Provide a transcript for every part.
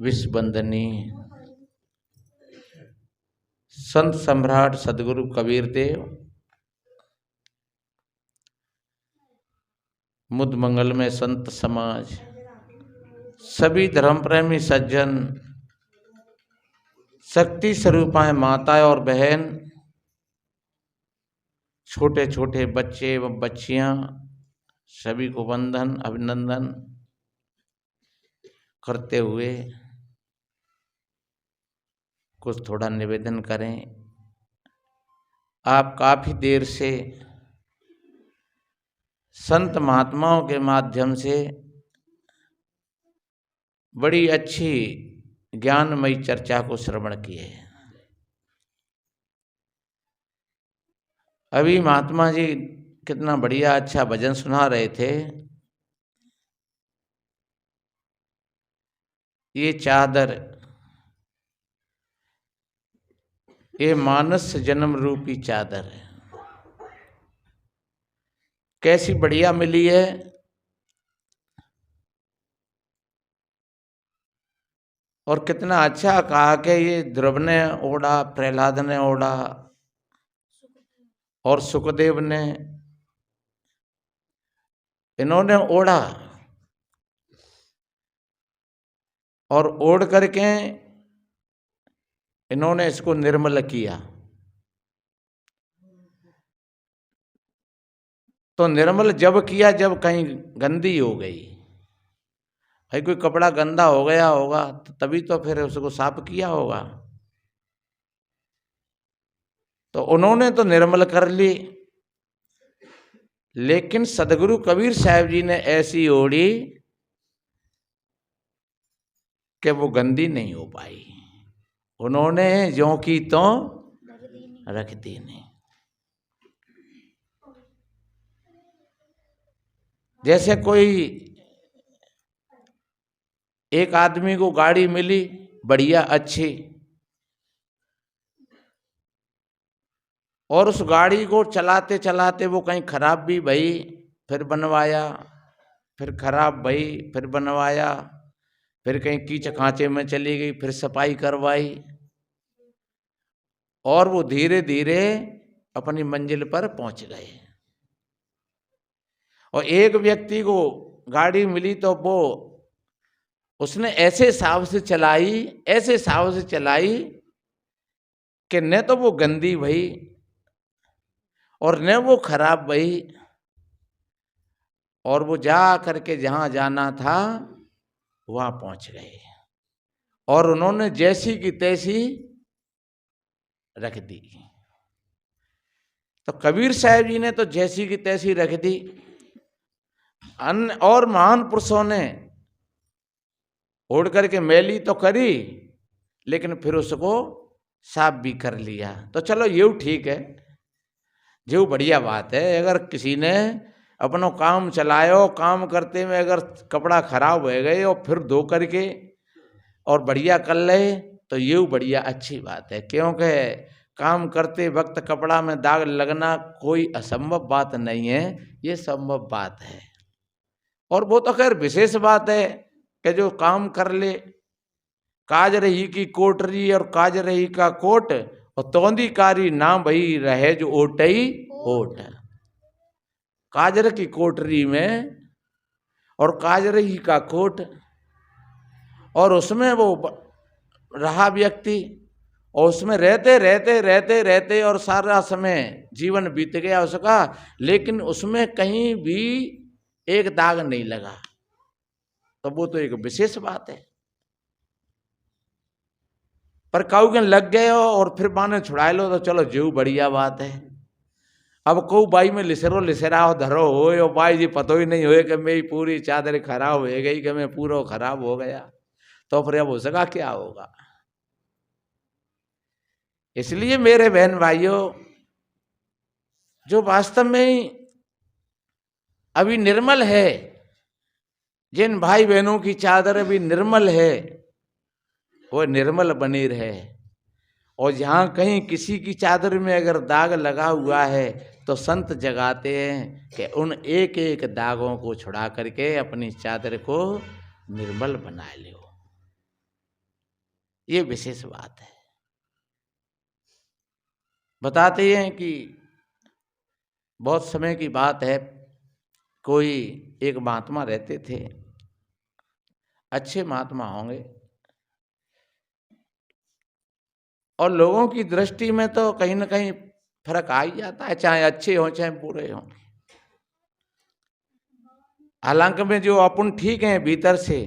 विश्व वंदनीय संत सम्राट सदगुरु कबीर देव, मुद मंगल में संत समाज, सभी धर्म प्रेमी सज्जन, शक्ति स्वरूपाएं माताएं और बहन, छोटे छोटे बच्चे एवं बच्चियां, सभी को वंदन अभिनंदन करते हुए कुछ थोड़ा निवेदन करें। आप काफी देर से संत महात्माओं के माध्यम से बड़ी अच्छी ज्ञानमयी चर्चा को श्रवण किए। अभी महात्मा जी कितना बढ़िया अच्छा भजन सुना रहे थे। ये चादर, ये मानस जन्म रूपी चादर है, कैसी बढ़िया मिली है। और कितना अच्छा कहा कि ये ध्रुव ने ओढ़ा, प्रहलाद ने ओढ़ा और सुखदेव ने, इन्होंने ओढ़ा और ओढ़ करके इन्होंने इसको निर्मल किया। तो निर्मल जब किया जब कहीं गंदी हो गई। भाई कोई कपड़ा गंदा हो गया होगा तो तभी तो फिर उसको साफ किया होगा। तो उन्होंने तो निर्मल कर ली, लेकिन सदगुरु कबीर साहब जी ने ऐसी ओढ़ी कि वो गंदी नहीं हो पाई। उन्होंने ज्यों की तो रख दी नहीं। जैसे कोई एक आदमी को गाड़ी मिली बढ़िया अच्छी, और उस गाड़ी को चलाते चलाते वो कहीं खराब भी भई, फिर बनवाया, फिर खराब भई, फिर बनवाया, फिर कहीं कीच खांचे में चली गई, फिर सफाई करवाई, और वो धीरे धीरे अपनी मंजिल पर पहुंच गए। और एक व्यक्ति को गाड़ी मिली तो वो उसने ऐसे हिसाब से चलाई, ऐसे हिसाब से चलाई कि न तो वो गंदी भई और न वो खराब भई, और वो जा करके जहां जाना था वहां पहुंच गए। और उन्होंने जैसी की तैसी रख दी। तो कबीर साहब जी ने तो जैसी की तैसी रख दी। अन्य और महान पुरुषों ने ओढ़ करके मैली तो करी, लेकिन फिर उसको साफ भी कर लिया। तो चलो ये ठीक है, जो बढ़िया बात है। अगर किसी ने अपनो काम चलायो, काम करते में अगर कपड़ा खराब हो गए और फिर धो करके और बढ़िया कर ले, तो ये बढ़िया अच्छी बात है। क्योंकि काम करते वक्त कपड़ा में दाग लगना कोई असंभव बात नहीं है, ये संभव बात है। और वो तो खैर विशेष बात है कि जो काम कर ले। काज रही की कोटरी और काज रही का कोट, और तोंदी कारी ना भई रहे जो ओटई ओट। काजर की कोटरी में और काज रही का कोट, और उसमें वो रहा व्यक्ति, और उसमें रहते रहते रहते रहते और सारा समय जीवन बीत गया उसका, लेकिन उसमें कहीं भी एक दाग नहीं लगा। तो वो तो एक विशेष बात है। पर काऊ के लग गए हो और फिर माने छुड़ा लो तो चलो जीव बढ़िया बात है। अब को बाई में लिसरो लिसराओ धरो हो बाई जी पतो ही नहीं होए कि मेरी पूरी चादर खराब हो गई, कि मैं पूरा खराब हो गया, तो फिर अब हो सका क्या होगा। इसलिए मेरे बहन भाइयों, जो वास्तव में अभी निर्मल है, जिन भाई बहनों की चादर अभी निर्मल है, वो निर्मल बनी रहे। और जहाँ कहीं किसी की चादर में अगर दाग लगा हुआ है तो संत जगाते हैं कि उन एक एक दागों को छुड़ा करके अपनी चादर को निर्मल बना लो। ये विशेष बात है। बताते हैं कि बहुत समय की बात है, कोई एक महात्मा रहते थे, अच्छे महात्मा होंगे, और लोगों की दृष्टि में तो कहीं ना कहीं फर्क आ ही जाता है, चाहे अच्छे हों चाहे बुरे हों। हालांकि में जो अपन ठीक हैं भीतर से,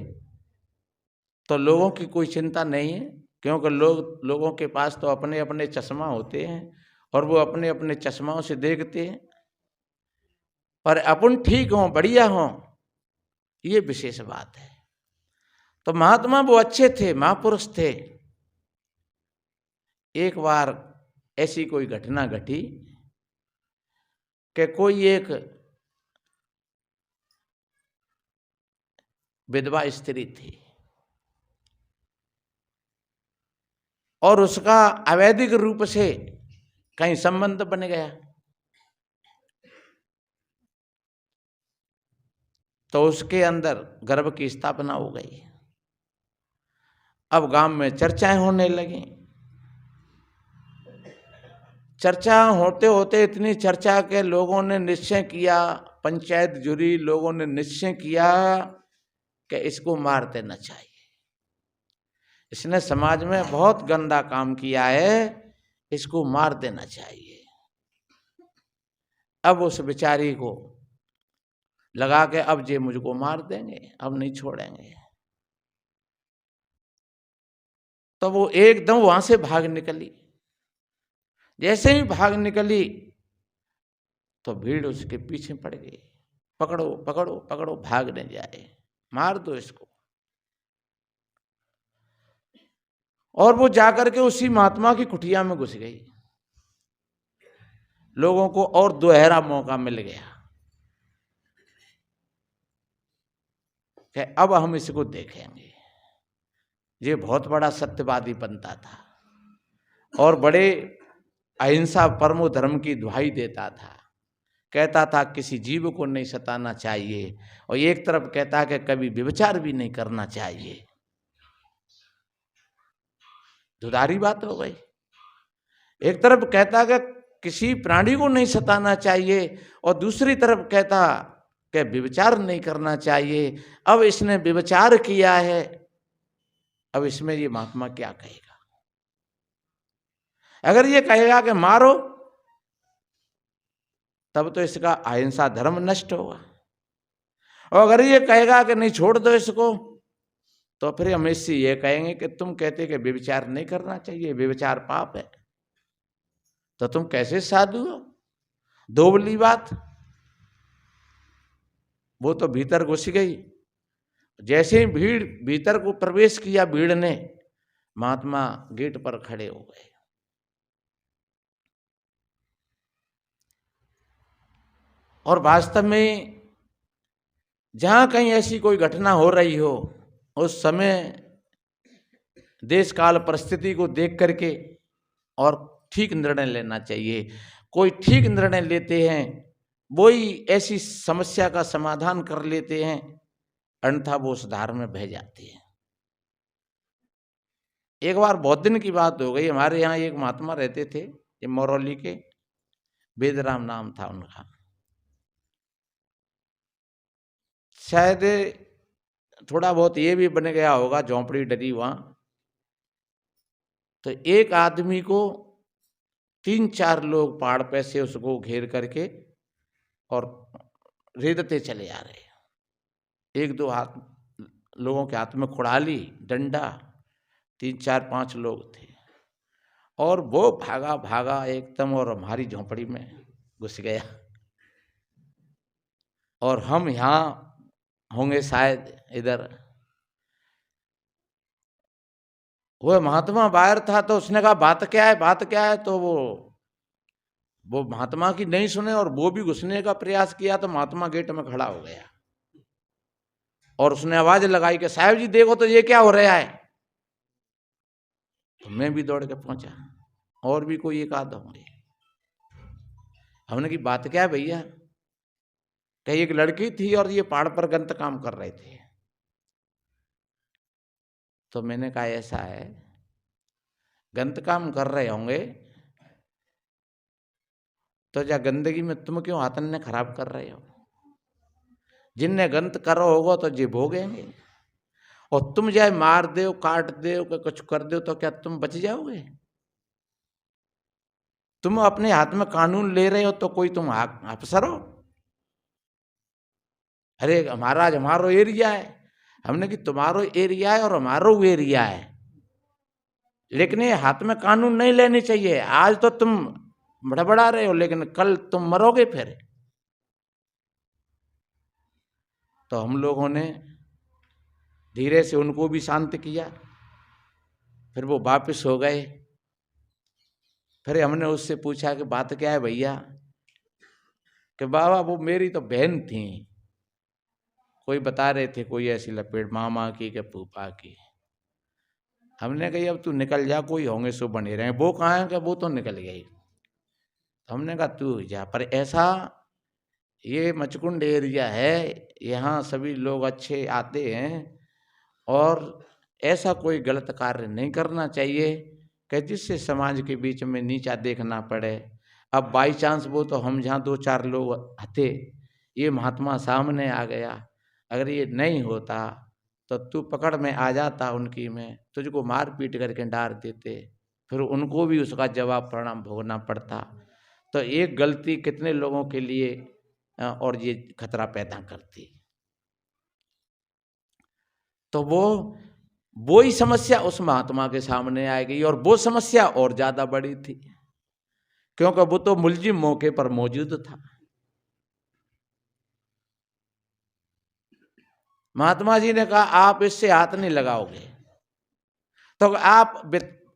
तो लोगों की कोई चिंता नहीं है, क्योंकि लोगों के पास तो अपने अपने चश्मा होते हैं और वो अपने अपने चश्माओं से देखते हैं। पर अपन ठीक हों, बढ़िया हों, ये विशेष बात है। तो महात्मा वो अच्छे थे, महापुरुष थे। एक बार ऐसी कोई घटना घटी कि कोई एक विधवा स्त्री थी और उसका अवैधिक रूप से कहीं संबंध बन गया, तो उसके अंदर गर्भ की स्थापना हो गई। अब गांव में चर्चाएं होने लगी। चर्चा होते होते इतनी चर्चा के लोगों ने निश्चय किया, पंचायत जुरी, लोगों ने निश्चय किया कि इसको मार देना चाहिए, इसने समाज में बहुत गंदा काम किया है, इसको मार देना चाहिए। अब उस बेचारी को लगा के अब ये मुझको मार देंगे, अब नहीं छोड़ेंगे, तो वो एकदम वहां से भाग निकली। जैसे ही भाग निकली तो भीड़ उसके पीछे पड़ गई, पकड़ो पकड़ो पकड़ो, भाग न जाए, मार दो इसको। और वो जाकर के उसी महात्मा की कुटिया में घुस गई। लोगों को और दोहरा मौका मिल गया कि अब हम इसको देखेंगे। ये बहुत बड़ा सत्यवादी बनता था और बड़े अहिंसा परमो धर्म की दुहाई देता था। कहता था किसी जीव को नहीं सताना चाहिए, और एक तरफ कहता कि कभी व्यभिचार भी नहीं करना चाहिए। दुधारी बात हो गई। एक तरफ कहता कि किसी प्राणी को नहीं सताना चाहिए, और दूसरी तरफ कहता कि व्यभिचार नहीं करना चाहिए। अब इसने व्यभिचार किया है, अब इसमें ये महात्मा क्या कहेगा? अगर ये कहेगा कि मारो, तब तो इसका अहिंसा धर्म नष्ट होगा, और अगर ये कहेगा कि नहीं छोड़ दो इसको, तो फिर हम इससे ये कहेंगे कि तुम कहते कि व्यभिचार नहीं करना चाहिए, व्यभिचार पाप है, तो तुम कैसे साधु हो? दोबली बात। वो तो भीतर घुस गई। जैसे ही भीड़ भीतर को प्रवेश किया, भीड़ ने, महात्मा गेट पर खड़े हो गए। और वास्तव में जहां कहीं ऐसी कोई घटना हो रही हो, उस समय देश काल परिस्थिति को देख करके और ठीक निर्णय लेना चाहिए। कोई ठीक निर्णय लेते हैं, वही ऐसी समस्या का समाधान कर लेते हैं, अन्यथा वो सुधार में बह जाती है। एक बार बहुत दिन की बात हो गई, हमारे यहाँ एक महात्मा रहते थे, ये मौरौली के, वेदराम नाम था उनका। शायद थोड़ा बहुत ये भी बन गया होगा, झोंपड़ी डली वहां। तो एक आदमी को 3-4 लोग पहाड़ पे से उसको घेर करके और रेदते चले आ रहे। 1-2 हाथ लोगों के हाथ में कुड़ाली, डंडा, 3-4-5 लोग थे, और वो भागा भागा एकदम, और हमारी झोंपड़ी में घुस गया। और हम यहाँ होंगे शायद इधर। वो महात्मा बाहर था, तो उसने कहा बात क्या है, बात क्या है? तो वो महात्मा की नहीं सुने, और वो भी घुसने का प्रयास किया, तो महात्मा गेट में खड़ा हो गया और उसने आवाज लगाई कि साहब जी देखो तो ये क्या हो रहा है। तो मैं भी दौड़ के पहुंचा, और भी कोई एक आध होंगे। हमने की बात क्या है भैया? कहीं एक लड़की थी और ये पहाड़ पर गलत काम कर रहे थे। तो मैंने कहा ऐसा है गलत काम कर रहे होंगे तो जा गंदगी में तुम क्यों हाथ ने खराब कर रहे हो? जिनने गलत करो होगा तो जी भोगेंगे। और तुम जाए मार दो, काट दो, कुछ कर दो तो क्या तुम बच जाओगे? तुम अपने हाथ में कानून ले रहे हो तो कोई तुम अफसर हो? अरे हमारा आज हमारो एरिया है, हमने कि तुम्हारो एरिया है और हमारो एरिया है, लेकिन ये हाथ में कानून नहीं लेने चाहिए। आज तो तुम बड़बड़ा रहे हो लेकिन कल तुम मरोगे फिर। तो हम लोगों ने धीरे से उनको भी शांत किया, फिर वो वापस हो गए। फिर हमने उससे पूछा कि बात क्या है भैया? कि बाबा वो मेरी तो बहन थी, कोई बता रहे थे कोई ऐसी लपेट मामा की कि फूफा की। हमने कही अब तू निकल जा, कोई होंगे सो बने रहे। वो कहाँ है? कि वो तो निकल गई। तो हमने कहा तू जा, पर ऐसा ये मचकुंड एरिया है, यहाँ सभी लोग अच्छे आते हैं और ऐसा कोई गलत कार्य नहीं करना चाहिए कि जिससे समाज के बीच में नीचा देखना पड़े। अब बाई चांस वो तो हम जहाँ दो चार लोग थे, ये महात्मा सामने आ गया, अगर ये नहीं होता तो तू पकड़ में आ जाता उनकी में, तुझको मार पीट करके डाल देते, फिर उनको भी उसका जवाब परिणाम भोगना पड़ता। तो एक गलती कितने लोगों के लिए और ये खतरा पैदा करती। तो वो ही समस्या उस महात्मा के सामने आ गई और वो समस्या और ज्यादा बड़ी थी, क्योंकि वो तो मुलजिम मौके पर मौजूद था। महात्मा जी ने कहा आप इससे हाथ नहीं लगाओगे। तो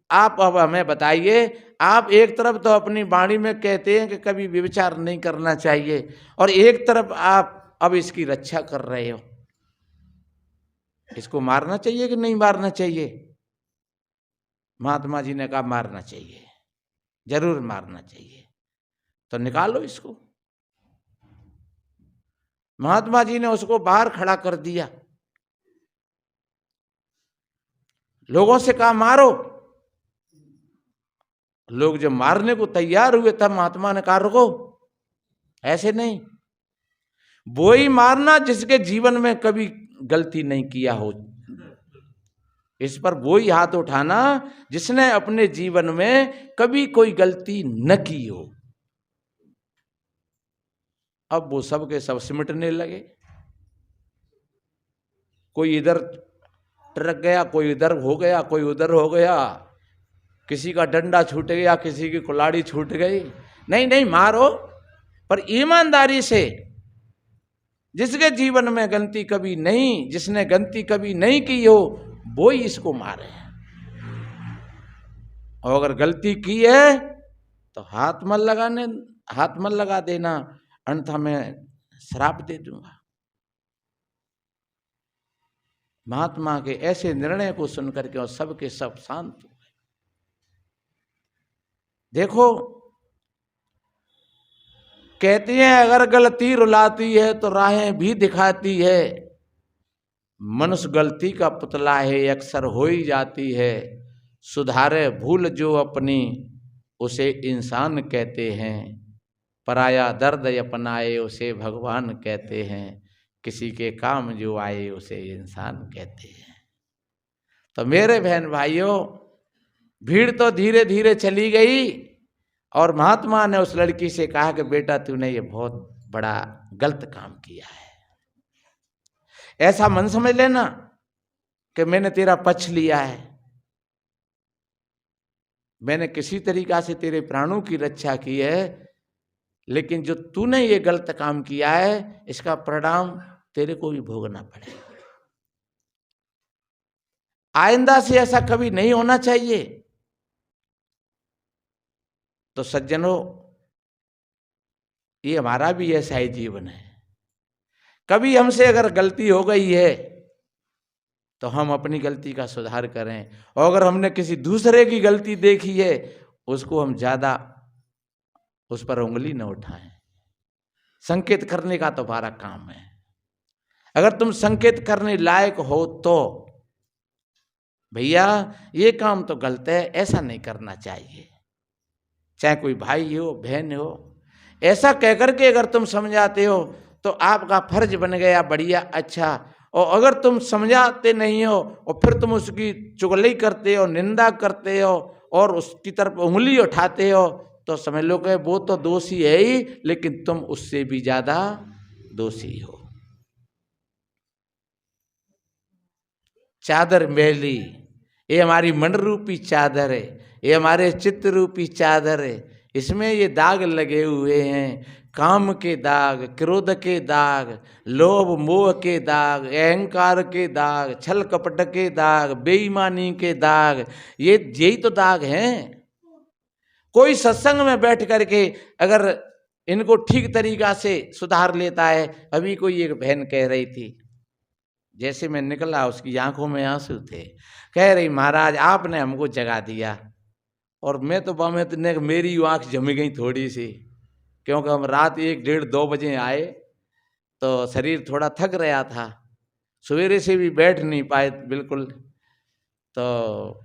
आप अब हमें बताइए, आप एक तरफ तो अपनी वाणी में कहते हैं कि कभी व्यभिचार नहीं करना चाहिए और एक तरफ आप अब इसकी रक्षा कर रहे हो। इसको मारना चाहिए कि नहीं मारना चाहिए? महात्मा जी ने कहा मारना चाहिए, जरूर मारना चाहिए, तो निकालो इसको। महात्मा जी ने उसको बाहर खड़ा कर दिया, लोगों से कहा मारो। लोग जब मारने को तैयार हुए तब महात्मा ने कहा रुको, ऐसे नहीं, वो ही मारना जिसके जीवन में कभी गलती नहीं किया हो। इस पर वो ही हाथ उठाना जिसने अपने जीवन में कभी कोई गलती न की हो। अब वो सब के सब सिमटने लगे, कोई इधर ट्रक गया, कोई इधर हो गया, कोई उधर हो गया, किसी का डंडा छूट गया, किसी की कुल्हाड़ी छूट गई। नहीं नहीं मारो, पर ईमानदारी से। जिसके जीवन में गलती कभी नहीं, जिसने गलती कभी नहीं की हो, वो ही इसको मारे। और अगर गलती की है तो हाथ मत लगा देना, अन्यथा मैं श्राप दे दूंगा। महात्मा के ऐसे निर्णय को सुनकर के और सबके सब शांत हो गए। देखो कहती हैं अगर गलती रुलाती है तो राहें भी दिखाती है। मनुष्य गलती का पुतला है, अक्सर हो ही जाती है। सुधारे भूल जो अपनी उसे इंसान कहते हैं। पराया दर्द अपनाए उसे भगवान कहते हैं। किसी के काम जो आए उसे इंसान कहते हैं। तो मेरे बहन भाइयों, भीड़ तो धीरे धीरे चली गई और महात्मा ने उस लड़की से कहा कि बेटा तूने ये बहुत बड़ा गलत काम किया है। ऐसा मन समझ लेना कि मैंने तेरा पक्ष लिया है, मैंने किसी तरीका से तेरे प्राणों की रक्षा की है, लेकिन जो तूने ये गलत काम किया है इसका परिणाम तेरे को भी भोगना पड़ेगा। आइंदा से ऐसा कभी नहीं होना चाहिए। तो सज्जनों, ये हमारा भी ऐसा ही जीवन है। कभी हमसे अगर गलती हो गई है तो हम अपनी गलती का सुधार करें, और अगर हमने किसी दूसरे की गलती देखी है उसको हम ज्यादा उस पर उंगली न उठाएं। संकेत करने का तो हमारा काम है। अगर तुम संकेत करने लायक हो तो भैया ये काम तो गलत है, ऐसा नहीं करना चाहिए। चाहे कोई भाई हो बहन हो, ऐसा कहकर के अगर तुम समझाते हो तो आपका फर्ज बन गया बढ़िया अच्छा। और अगर तुम समझाते नहीं हो और फिर तुम उसकी चुगली करते हो, निंदा करते हो और उसकी तरफ उंगली उठाते हो तो समझ लो कि वो तो दोषी है ही, लेकिन तुम उससे भी ज्यादा दोषी हो। चादर मैली, ये हमारी मन रूपी चादर है, ये हमारे चित्त रूपी चादर है, इसमें ये दाग लगे हुए हैं, काम के दाग, क्रोध के दाग, लोभ मोह के दाग, अहंकार के दाग, छल कपट के दाग, बेईमानी के दाग, ये यही तो दाग हैं। कोई सत्संग में बैठ करके अगर इनको ठीक तरीका से सुधार लेता है। अभी कोई एक बहन कह रही थी, जैसे मैं निकला उसकी आंखों में आंसू थे, कह रही महाराज आपने हमको जगा दिया। और मैं तो बामे तो मेरी आंख जम गई थोड़ी सी, क्योंकि हम रात 1, 1:30, 2 बजे आए तो शरीर थोड़ा थक रहा था, सवेरे से भी बैठ नहीं पाए बिल्कुल। तो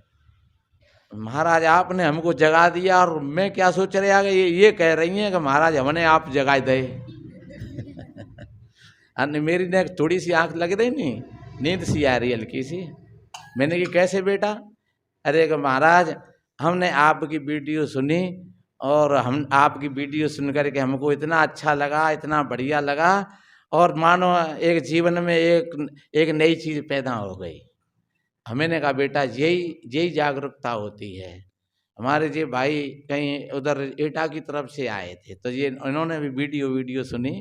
महाराज आपने हमको जगा दिया। और मैं क्या सोच रहा कि ये कह रही हैं कि महाराज हमने आप जगा दे। मेरी ने थोड़ी सी आंख लग रही नहीं, नींद सी आ रही हल्की सी। मैंने कहा कैसे बेटा? अरे कि महाराज हमने आपकी वीडियो सुनी और हम आपकी वीडियो सुन करके हमको इतना अच्छा लगा, इतना बढ़िया लगा, और मानो एक जीवन में एक नई चीज़ पैदा हो गई। हमने कहा बेटा यही जागरूकता होती है। हमारे जी भाई कहीं उधर एटा की तरफ से आए थे, तो ये इन्होंने भी वीडियो सुनी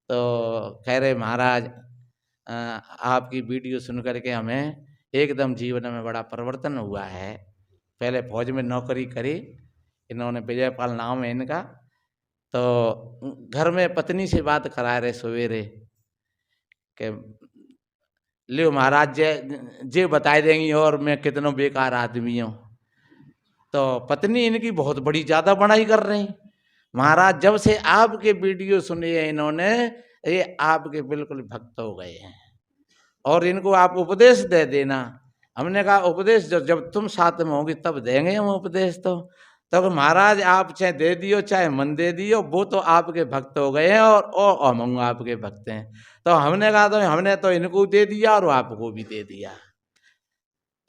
तो कह रहे महाराज आपकी वीडियो सुन करके हमें एकदम जीवन में बड़ा परिवर्तन हुआ है। पहले फौज में नौकरी करी इन्होंने, विजयपाल नाम है इनका। तो घर में पत्नी से बात करा रहे सवेरे कि लियो महाराज जे बता देंगी और मैं कितना बेकार आदमी हूँ। तो पत्नी इनकी बहुत बड़ी ज़्यादा बड़ाई कर रही, महाराज जब से आपके वीडियो सुने हैं इन्होंने, ये आपके बिल्कुल भक्त हो गए हैं और इनको आप उपदेश दे देना। हमने कहा उपदेश जब तुम साथ में होगी तब देंगे हम उपदेश। तो महाराज आप चाहे दे दियो चाहे मन दे दियो, वो तो आपके भक्त हो गए हैं और हम आपके भक्त हैं। तो हमने कहा तो हमने तो इनको दे दिया और आपको भी दे दिया।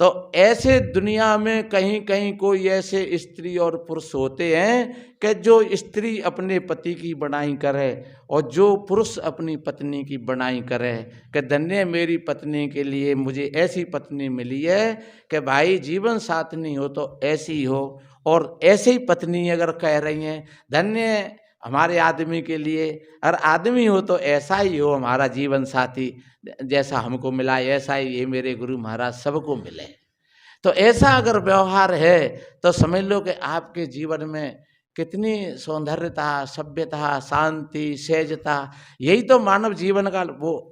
तो ऐसे दुनिया में कहीं कहीं कोई ऐसे स्त्री और पुरुष होते हैं कि जो स्त्री अपने पति की बड़ाई करे और जो पुरुष अपनी पत्नी की बड़ाई करे कि धन्य मेरी पत्नी के लिए मुझे ऐसी पत्नी मिली है कि भाई जीवन साथ नहीं हो तो ऐसी हो। और ऐसे ही पत्नी अगर कह रही हैं धन्य हमारे आदमी के लिए, अगर आदमी हो तो ऐसा ही हो हमारा जीवन साथी, जैसा हमको मिला ऐसा ही ये मेरे गुरु महाराज सबको मिले। तो ऐसा अगर व्यवहार है तो समझ लो कि आपके जीवन में कितनी सौंदर्यता, सभ्यता, शांति, सहजता, यही तो मानव जीवन का वो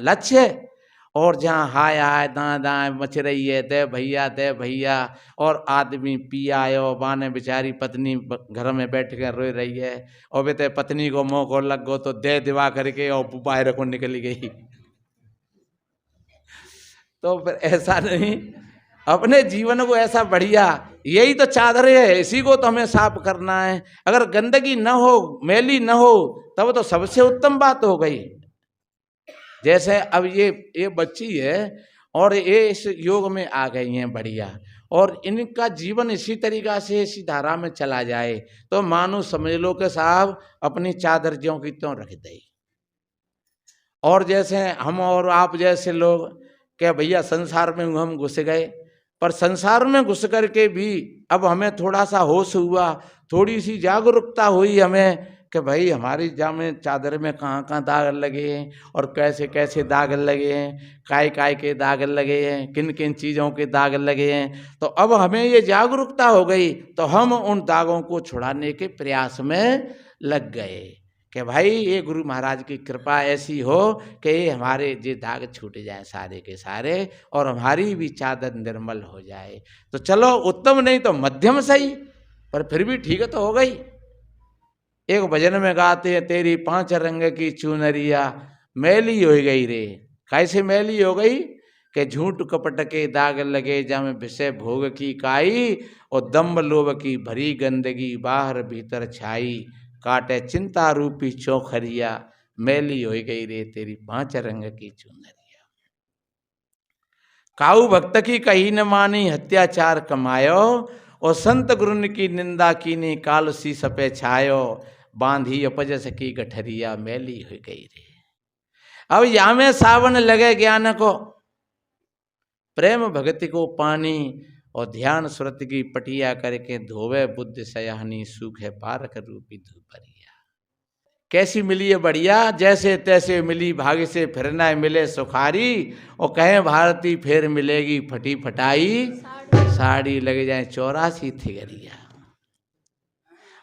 लक्ष्य है। और जहाँ हाय हाय दाएं दाएं मच रही है दे भैया, और आदमी पिया है और बाने बेचारी पत्नी घर में बैठ कर रो रही है और बेटे पत्नी को मुँह को लग गो तो दे दिवा करके और बाहर को निकली गई। तो फिर ऐसा नहीं, अपने जीवन को ऐसा बढ़िया, यही तो चादर है, इसी को तो हमें साफ करना है। अगर गंदगी न हो, मैली न हो, तब तो सबसे उत्तम बात हो गई। जैसे अब ये बच्ची है और ये इस योग में आ गई हैं बढ़िया, और इनका जीवन इसी तरीका से इसी धारा में चला जाए तो मानो समझ लो कि साहब अपनी चादर ज्यों की त्यों रख दे। और जैसे हम और आप जैसे लोग क्या भैया संसार में हम घुस गए, पर संसार में घुस करके भी अब हमें थोड़ा सा होश हुआ, थोड़ी सी जागरूकता हुई हमें कि भाई हमारी जामे चादर में कहाँ कहाँ दाग लगे हैं और कैसे कैसे दाग लगे हैं, काय के दाग लगे हैं, किन किन चीज़ों के दाग लगे हैं। तो अब हमें ये जागरूकता हो गई तो हम उन दागों को छुड़ाने के प्रयास में लग गए कि भाई ये गुरु महाराज की कृपा ऐसी हो कि ये हमारे ये दाग छूट जाए सारे के सारे और हमारी भी चादर निर्मल हो जाए। तो चलो उत्तम नहीं तो मध्यम सही, पर फिर भी ठीक तो हो गई। एक भजन में गाते हैं तेरी 5 रंग की चुनरिया मैली हो गई रे। कैसे मैली हो गई के झूठ कपट के दाग लगे जामे विषय भोग की काई, और दम्भ लोभ की भरी गंदगी बाहर भीतर छाई, काटे चिंता रूपी चौखरिया, मैली हो गई रे तेरी 5 रंग की चुनरिया। काऊ भक्त की कही न मानी अत्याचार कमायो, और संत गुरुन की निंदा कीनी काल सी सपे छायो, बांधी अपजस की गठरिया मैली हो गई रे। अब या में सावन लगे ज्ञान को, प्रेम भक्ति को पानी, और ध्यान सुरत की पटिया करके धोवे बुद्ध सयाहनी, सूखे पारक रूपी धूपरिया। कैसी मिली है बढ़िया, जैसे तैसे मिली भाग्य से फिर न मिले सुखारी, और कहें भारती फिर मिलेगी फटी फटाई साड़ी, लगे जाए 84 थिगरिया।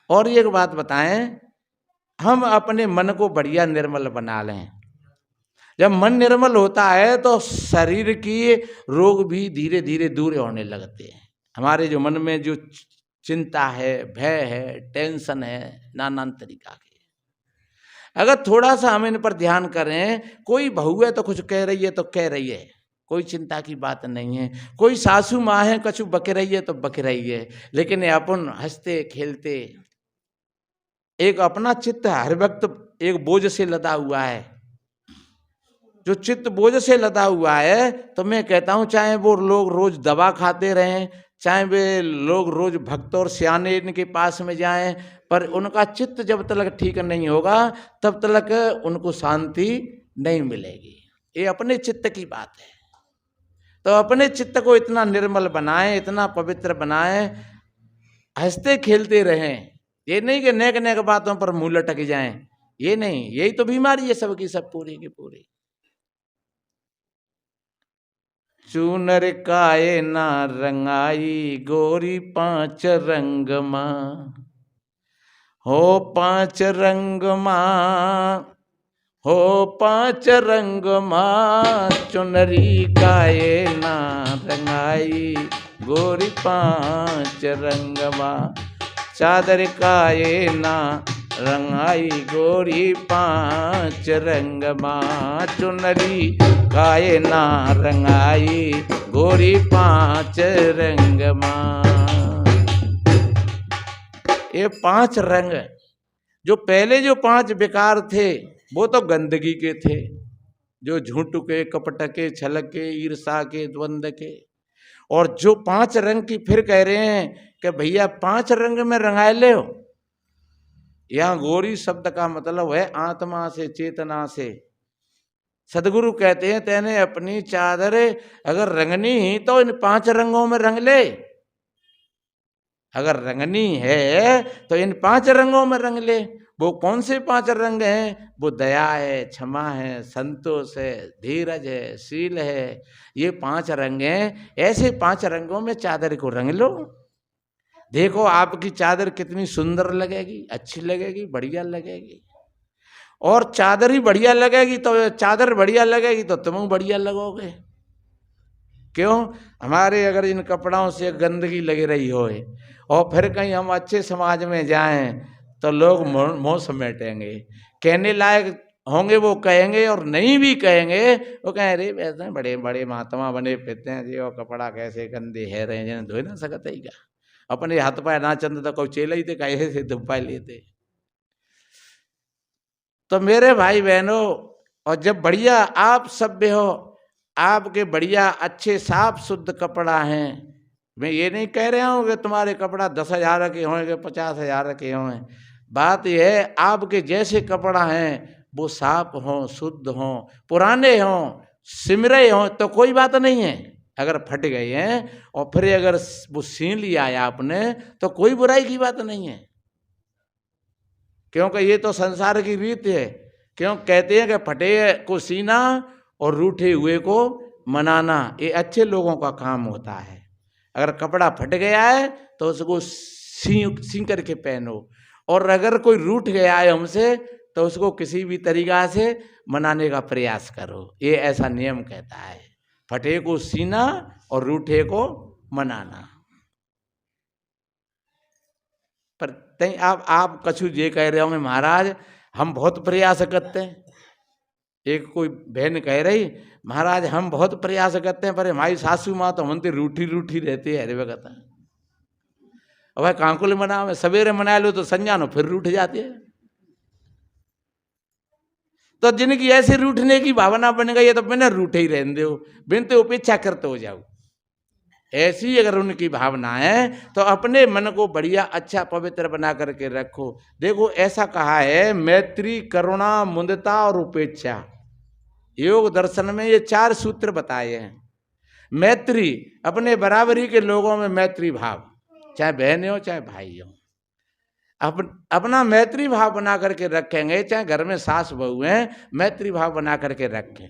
और एक बात बताएं, हम अपने मन को बढ़िया निर्मल बना लें। जब मन निर्मल होता है तो शरीर की रोग भी धीरे धीरे दूर होने लगते हैं। हमारे जो मन में जो चिंता है, भय है, टेंशन है, नाना तरीका के, अगर थोड़ा सा हम इन पर ध्यान करें, कोई बहू है तो कुछ कह रही है तो कह रही है, कोई चिंता की बात नहीं है। कोई सासू माँ है कछु बक रही है तो बक रही है, लेकिन अपन हंसते खेलते, एक अपना चित्त हर वक्त एक बोझ से लदा हुआ है। जो चित्त बोझ से लदा हुआ है, तो मैं कहता हूं चाहे वो लोग रोज दवा खाते रहें, चाहे वे लोग रोज भक्त और सियाने इनके पास में जाएं, पर उनका चित्त जब तक ठीक नहीं होगा तब तक उनको शांति नहीं मिलेगी। ये अपने चित्त की बात है। तो अपने चित्त को इतना निर्मल बनाएं, इतना पवित्र बनाएं, हंसते खेलते रहें। ये नहीं कि नेक नेक बातों पर मुंह लटक जाएं, ये नहीं। यही तो बीमारी है सबकी सब पूरी की पूरी। चूनर काए ना रंगाई गोरी 5 रंग माँ, हो 5 रंग माँ, हो 5 रंग माँ, चुनरी काए ना रंगाई गोरी 5 रंग माँ, चादर काए ना रंगाई गोरी 5 रंग माँ, चुनरी काए ना रंगाई गोरी 5 रंग माँ। ये 5 रंग, जो पहले जो 5 विकार थे वो तो गंदगी के थे, जो झूठ के, कपट के, छल के, ईर्षा के, द्वंद्व के। और जो 5 रंग की फिर कह रहे हैं कि भैया 5 रंग में रंगाए ले हो। यहां गोरी शब्द का मतलब है आत्मा से, चेतना से। सदगुरु कहते हैं तेने अपनी चादर अगर रंगनी ही तो इन 5 रंगों में रंग ले। अगर रंगनी है तो इन 5 रंगों में रंग ले। वो कौन से 5 रंग हैं? वो दया है, क्षमा है, संतोष है, धीरज है, शील है। ये 5 रंग हैं। ऐसे 5 रंगों में चादर को रंग लो। देखो आपकी चादर कितनी सुंदर लगेगी, अच्छी लगेगी, बढ़िया लगेगी। और चादर ही बढ़िया लगेगी तो चादर बढ़िया लगेगी तो तुम बढ़िया लगोगे। क्यों? हमारे अगर इन कपड़ों से गंदगी लग रही हो और फिर कहीं हम अच्छे समाज में जाएं तो लोग मुंह समेटेंगे, कहने लायक होंगे वो कहेंगे, और नहीं भी कहेंगे वो कहें अरे वैसे बड़े बड़े महात्मा बने फिरते हैं जी, और कपड़ा कैसे गंदे है रहे हैं, धोए ना सकते ही क्या। अपने हाथ पाए ना चंद तो कोई चेला ही थे कहे से धुप्पा लेते। तो मेरे भाई बहनों, और जब बढ़िया आप सभ्य हो, आपके बढ़िया अच्छे साफ शुद्ध कपड़ा हैं, मैं ये नहीं कह रहा हूँ कि तुम्हारे कपड़ा 10,000 के होंगे, 50,000 के होंगे। बात यह है आपके जैसे कपड़ा हैं वो साफ हों, शुद्ध हों, पुराने हों, सिमरे हों तो कोई बात नहीं है। अगर फट गए हैं और फिर अगर वो सीन लिया है आपने तो कोई बुराई की बात नहीं है, क्योंकि ये तो संसार की रीत है। क्यों कहते हैं कि फटे को सीना और रूठे हुए को मनाना, ये अच्छे लोगों का काम होता है। अगर कपड़ा फट गया है तो उसको सी करके पहनो, और अगर कोई रूठ गया है हमसे तो उसको किसी भी तरीका से मनाने का प्रयास करो। ये ऐसा नियम कहता है, फटे को सीना और रूठे को मनाना। पर तई आप कछु ये कह रहे होंगे महाराज हम बहुत प्रयास करते हैं। एक कोई बहन कह रही, महाराज हम बहुत प्रयास करते हैं पर हमारी सासू माँ तो हमसे रूठी रूठी रहती है। अरे भगत अब भाई कांकुल मना सवेरे मना लो तो संज्ञा नो फिर रूठ जाती है। तो जिनकी ऐसे रूठने की भावना बन गई है तो बिना रूठे ही रहने दो, बिनते उपेक्षा करते हो जाओ। ऐसी अगर उनकी भावना है तो अपने मन को बढ़िया अच्छा पवित्र बना करके रखो। देखो ऐसा कहा है, मैत्री, करुणा, मुदिता और उपेक्षा। योग दर्शन में ये 4 सूत्र बताए हैं। मैत्री, अपने बराबरी के लोगों में मैत्री भाव, चाहे बहन हो चाहे भाई हो, अपना मैत्री भाव बना करके रखेंगे। चाहे घर में सास बहू हैं, मैत्री भाव बना करके रखें।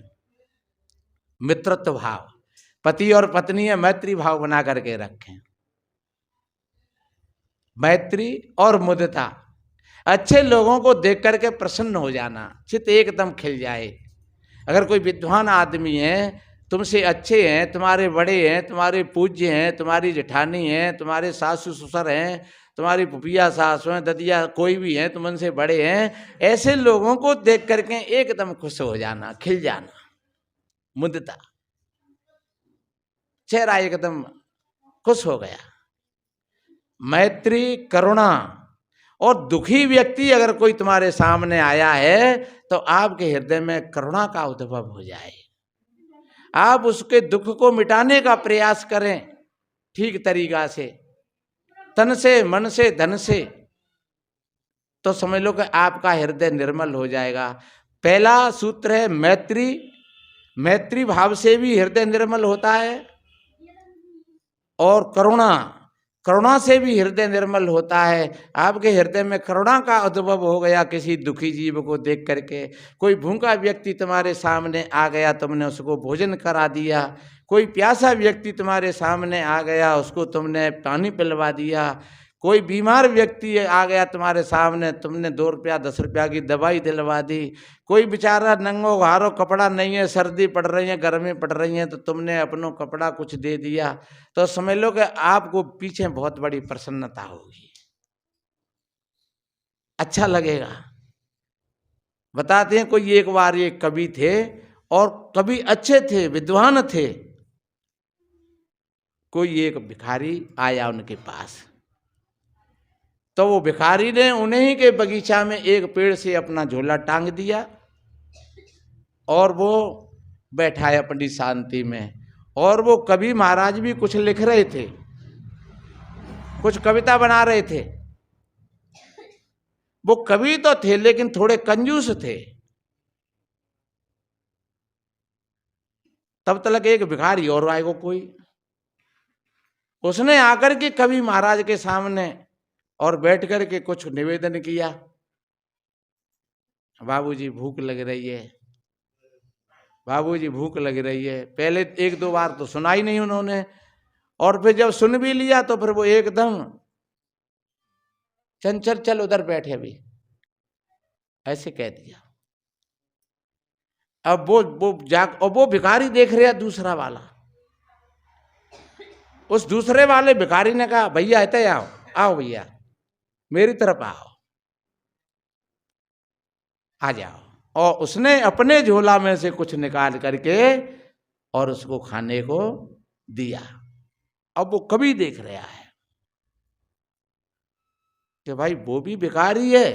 मित्रत्व भाव, पति और पत्नी है, मैत्री भाव बना करके रखें। मैत्री और मुदिता, अच्छे लोगों को देख करके प्रसन्न हो जाना, चित्त एकदम खिल जाए। अगर कोई विद्वान आदमी है, तुमसे अच्छे हैं, तुम्हारे बड़े हैं, तुम्हारे पूज्य हैं, तुम्हारी जेठानी हैं, तुम्हारे सासू ससुर हैं, तुम्हारी पुपिया सासु हैं, ददिया कोई भी हैं, तुम उनसे बड़े हैं, ऐसे लोगों को देख करके एकदम खुश हो जाना, खिल जाना। मुदिता, चेहरा एकदम खुश हो गया। मैत्री, करुणा, और दुखी व्यक्ति अगर कोई तुम्हारे सामने आया है तो आपके हृदय में करुणा का उद्भव हो जाए। आप उसके दुख को मिटाने का प्रयास करें ठीक तरीका से, तन से, मन से, धन से, तो समझ लो कि आपका हृदय निर्मल हो जाएगा। पहला सूत्र है मैत्री। मैत्री भाव से भी हृदय निर्मल होता है, और करुणा, करुणा से भी हृदय निर्मल होता है। आपके हृदय में करुणा का उद्भव हो गया किसी दुखी जीव को देख करके। कोई भूखा व्यक्ति तुम्हारे सामने आ गया, तुमने उसको भोजन करा दिया। कोई प्यासा व्यक्ति तुम्हारे सामने आ गया, उसको तुमने पानी पिलवा दिया। कोई बीमार व्यक्ति आ गया तुम्हारे सामने, तुमने 2 रुपया 10 रुपया की दवाई दिलवा दी। कोई बेचारा नंगो घारो, कपड़ा नहीं है, सर्दी पड़ रही है, गर्मी पड़ रही है, तो तुमने अपनों कपड़ा कुछ दे दिया, तो समझ लो कि आपको पीछे बहुत बड़ी प्रसन्नता होगी, अच्छा लगेगा। बताते हैं कोई एक बार ये कवि थे, और कवि अच्छे थे, विद्वान थे। कोई एक भिखारी आया उनके पास, तो वो भिखारी ने उन्हीं के बगीचा में एक पेड़ से अपना झोला टांग दिया, और वो बैठा है अपनी शांति में। और वो कवि महाराज भी कुछ लिख रहे थे, कुछ कविता बना रहे थे। वो कवि तो थे लेकिन थोड़े कंजूस थे। तब तक एक भिखारी और आएगा कोई, उसने आकर के कवि महाराज के सामने और बैठ कर के कुछ निवेदन किया। बाबूजी भूख लग रही है, बाबूजी भूख लग रही है। पहले 1-2 बार तो सुना ही नहीं उन्होंने, और फिर जब सुन भी लिया तो फिर वो एकदम चंचल, चल उधर बैठे अभी, ऐसे कह दिया। अब वो भिखारी देख रहा दूसरा वाला। उस दूसरे वाले भिखारी ने कहा, भैया इतने आओ, आओ भैया मेरी तरफ आओ, आ जाओ। और उसने अपने झोला में से कुछ निकाल करके और उसको खाने को दिया। अब वो कभी देख रहा है कि भाई वो भी भिखारी है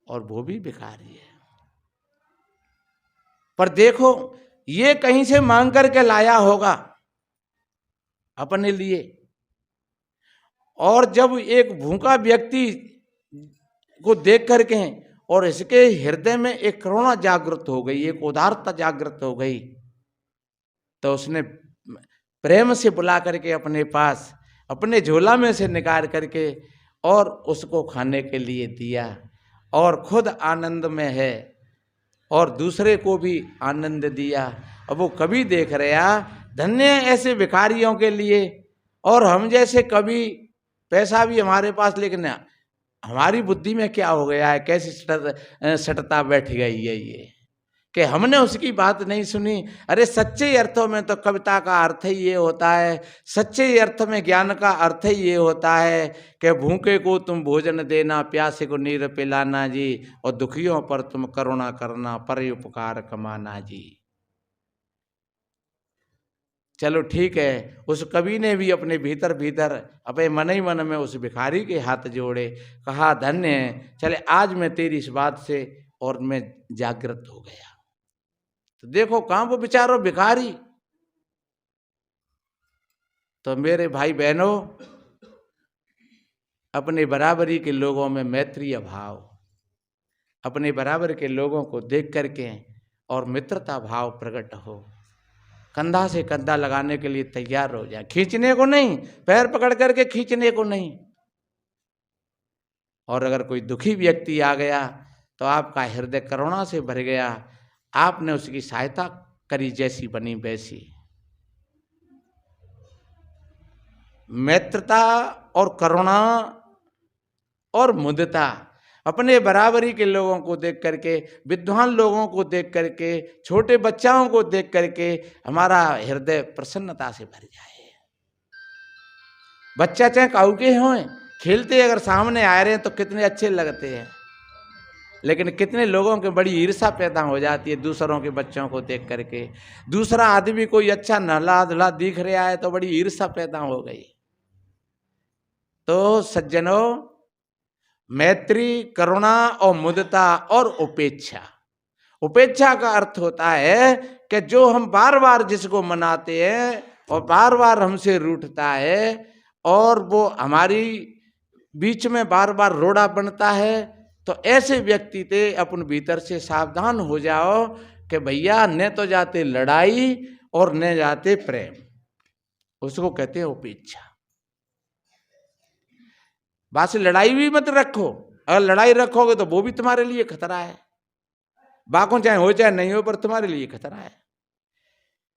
और वो भी भिखारी है, पर देखो ये कहीं से मांग करके लाया होगा अपने लिए। और जब एक भूखा व्यक्ति को देख करके और इसके हृदय में एक करुणा जागृत हो गई, एक उदारता जागृत हो गई, तो उसने प्रेम से बुला करके अपने पास अपने झोला में से निकाल करके और उसको खाने के लिए दिया, और खुद आनंद में है और दूसरे को भी आनंद दिया। अब वो कभी देख रहा, धन्य ऐसे भिखारियों के लिए। और हम जैसे कभी पैसा भी हमारे पास, लेकिन हमारी बुद्धि में क्या हो गया है, कैसी सटता बैठ गई है, ये कि हमने उसकी बात नहीं सुनी। अरे सच्चे अर्थों में तो कविता का अर्थ ही ये होता है, सच्चे अर्थ में ज्ञान का अर्थ ही ये होता है कि भूखे को तुम भोजन देना, प्यासे को नीर पिलाना जी, और दुखियों पर तुम करुणा करना, परोपकार कमाना जी। चलो ठीक है, उस कवि ने भी अपने भीतर भीतर अपने मन ही मन में उस भिखारी के हाथ जोड़े, कहा धन्य है, चले आज मैं तेरी इस बात से और मैं जागृत हो गया। तो देखो कहाँ वो बेचारो भिखारी। तो मेरे भाई बहनों, अपने बराबरी के लोगों में मैत्रीय भाव, अपने बराबर के लोगों को देख करके और मित्रता भाव प्रकट हो, कंधा से कंधा लगाने के लिए तैयार हो जाए, खींचने को नहीं, पैर पकड़ करके खींचने को नहीं। और अगर कोई दुखी व्यक्ति आ गया तो आपका हृदय करुणा से भर गया, आपने उसकी सहायता करी, जैसी बनी वैसी। मैत्रता और करुणा और मुदिता, अपने बराबरी के लोगों को देख करके, विद्वान लोगों को देख करके, छोटे बच्चाओं को देख करके हमारा हृदय प्रसन्नता से भर जाए। बच्चा चाहे काऊ के हों, खेलते अगर सामने आ रहे हैं तो कितने अच्छे लगते हैं, लेकिन कितने लोगों के बड़ी ईर्ष्या पैदा हो जाती है दूसरों के बच्चों को देख करके। दूसरा आदमी कोई अच्छा नहला धुला दिख रहा है तो बड़ी ईर्ष्या पैदा हो गई। तो सज्जनों, मैत्री, करुणा और मुदिता और उपेक्षा। उपेक्षा का अर्थ होता है कि जो हम बार बार जिसको मनाते हैं और बार बार हमसे रूठता है और वो हमारी बीच में बार बार रोड़ा बनता है, तो ऐसे व्यक्ति से अपन भीतर से सावधान हो जाओ कि भैया न तो जाते लड़ाई और न जाते प्रेम। उसको कहते हैं उपेक्षा। बात से लड़ाई भी मत रखो, अगर लड़ाई रखोगे तो वो भी तुम्हारे लिए खतरा है, बाकों चाहे हो चाहे नहीं हो, पर तुम्हारे लिए खतरा है।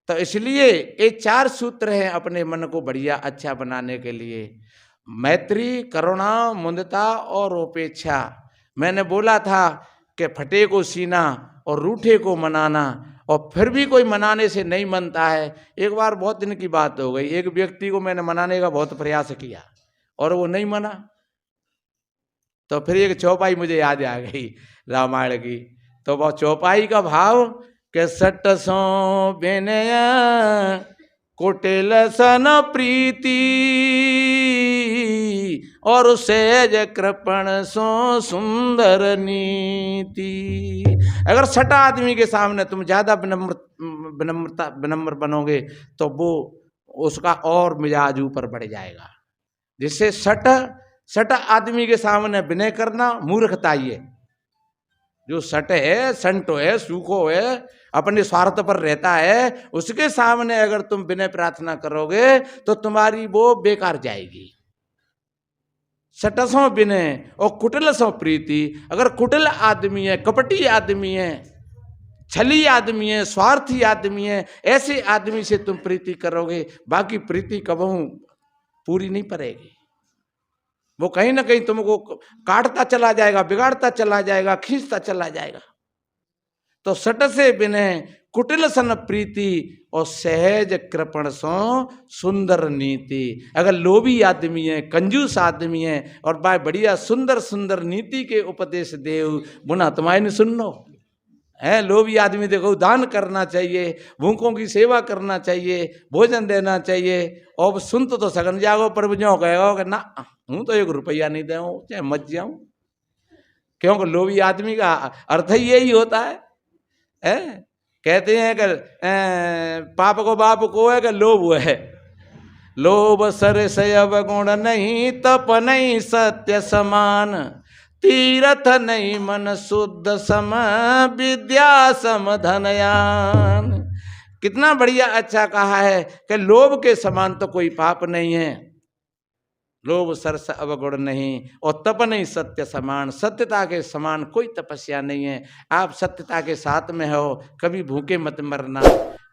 तो इसलिए ये 4 सूत्र हैं अपने मन को बढ़िया अच्छा बनाने के लिए, मैत्री, करुणा, मुदिता और उपेक्षा। मैंने बोला था कि फटे को सीना और रूठे को मनाना, और फिर भी कोई मनाने से नहीं मनता है। एक बार बहुत दिन की बात हो गई, एक व्यक्ति को मैंने मनाने का बहुत प्रयास किया और वो नहीं मना। तो फिर एक चौपाई मुझे याद आ गई रामायण की। तो वो चौपाई का भाव के सट सो बेनया कोटेल सन प्रीति और सहज कृपण सो सुंदर नीति। अगर सटा आदमी के सामने तुम ज्यादा विनम्र बनोगे तो वो उसका और मिजाज ऊपर बढ़ जाएगा। जिससे सट आदमी के सामने विनय करना मूर्खता ही है। जो सट है, संटो है, सूखो है, अपने स्वार्थ पर रहता है, उसके सामने अगर तुम विनय प्रार्थना करोगे तो तुम्हारी वो बेकार जाएगी। सटसों विनय और कुटिलसों प्रीति। अगर कुटिल आदमी है, कपटी आदमी है, छली आदमी है, स्वार्थी आदमी है, ऐसे आदमी से तुम प्रीति करोगे, बाकी प्रीति कबहू पूरी नहीं पड़ेगी। वो कहीं ना कहीं तुमको काटता चला जाएगा, बिगाड़ता चला जाएगा, खींचता चला जाएगा। तो सट से विनय, कुटिल सन प्रीति और सहज कृपण सो सुंदर नीति। अगर लोभी आदमी है, कंजूस आदमी है और भाई बढ़िया सुंदर सुंदर नीति के उपदेश देव बुना तुम्हारे नहीं सुन लो है। लोभी आदमी देखो दान करना चाहिए, भूखों की सेवा करना चाहिए, भोजन देना चाहिए, और सुन तो सगन जाओ पर जो कहेगा कि ना हूँ तो 1 रुपया नहीं दे चाहे मत जाऊं। क्योंकि लोभी आदमी का अर्थ ही यही होता है। कहते हैं कि पाप को बाप को है कि लोभ है। लोभ सर सयब गुण नहीं, तप नहीं सत्य समान, तीरथ नहीं मन शुद्ध सम, विद्या सम धनयान। कितना बढ़िया अच्छा कहा है कि लोभ के समान तो कोई पाप नहीं है, लोभ सरस अवगुण नहीं, और तप नहीं सत्य समान, सत्यता के समान कोई तपस्या नहीं है। आप सत्यता के साथ में हो, कभी भूखे मत मरना,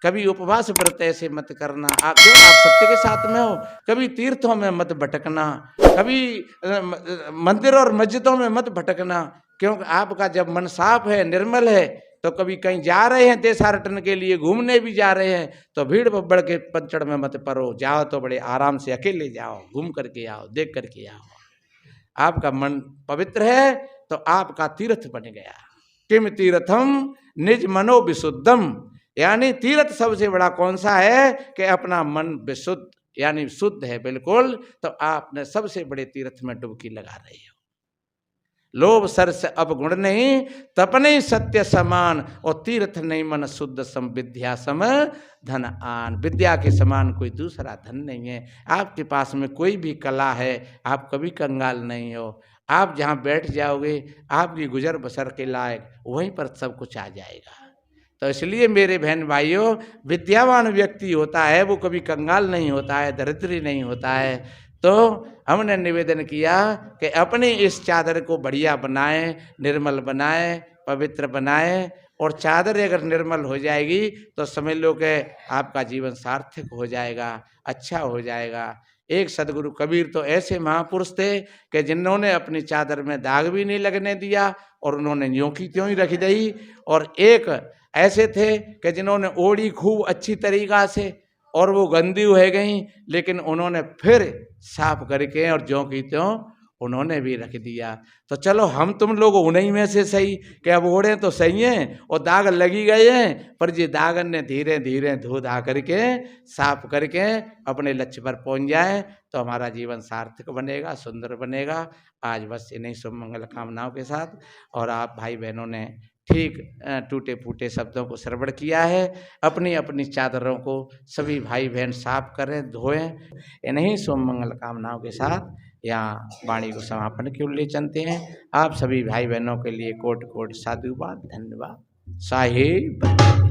कभी उपवास व्रत ऐसे मत करना। आप सत्य के साथ में हो, कभी तीर्थों में मत भटकना, कभी मंदिर और मस्जिदों में मत भटकना, क्योंकि आपका जब मन साफ है, निर्मल है, तो कभी कहीं जा रहे हैं देशाटन के लिए, घूमने भी जा रहे हैं, तो भीड़ बब्बड़ के पंचड़ में मत पड़ो, जाओ तो बड़े आराम से अकेले जाओ, घूम करके आओ, देख करके आओ। आपका मन पवित्र है तो आपका तीर्थ बन गया। किम तीर्थम निज मनो विशुद्धम, यानी तीर्थ सबसे बड़ा कौन सा है कि अपना मन विशुद्ध यानी शुद्ध है बिल्कुल, तो आपने सबसे बड़े तीर्थ में डुबकी लगा रही हो। लोभ सरस अपगुण नहीं, तपने सत्य समान, और तीर्थ नहीं मन शुद्ध सम विद्या सम धन आन। विद्या के समान कोई दूसरा धन नहीं है। आपके पास में कोई भी कला है, आप कभी कंगाल नहीं हो। आप जहाँ बैठ जाओगे, आपकी गुजर बसर के लायक वहीं पर सब कुछ आ जाएगा। तो इसलिए मेरे बहन भाइयों, विद्यावान व्यक्ति होता है वो कभी कंगाल नहीं होता है, दरिद्री नहीं होता है। तो हमने निवेदन किया कि अपनी इस चादर को बढ़िया बनाएं, निर्मल बनाएं, पवित्र बनाएं, और चादर अगर निर्मल हो जाएगी तो समझ लो कि आपका जीवन सार्थक हो जाएगा, अच्छा हो जाएगा। एक सदगुरु कबीर तो ऐसे महापुरुष थे कि जिन्होंने अपनी चादर में दाग भी नहीं लगने दिया और उन्होंने यूं की त्यों ही रख दी। और एक ऐसे थे कि जिन्होंने ओढ़ी खूब अच्छी तरीका से और वो गंदी हो गई, लेकिन उन्होंने फिर साफ करके और ज्यों की त्यों उन्होंने भी रख दिया। तो चलो हम तुम लोग उन्हीं में से सही कि अब ओढ़े तो सही हैं और दाग लगी गए हैं, पर ये दागन ने धीरे धीरे धो धा करके साफ करके अपने लक्ष्य पर पहुंच जाए तो हमारा जीवन सार्थक बनेगा, सुंदर बनेगा। आज बस इन्हीं शुभ मंगल कामनाओं के साथ, और आप भाई बहनों ने ठीक टूटे फूटे शब्दों को श्रवण किया है। अपनी अपनी चादरों को सभी भाई बहन साफ करें, धोएं। इन्हीं शुभ मंगल कामनाओं के साथ यहाँ वाणी को समापन के लिए चलते हैं। आप सभी भाई बहनों के लिए कोट कोट साधुवाद, धन्यवाद। साहिब।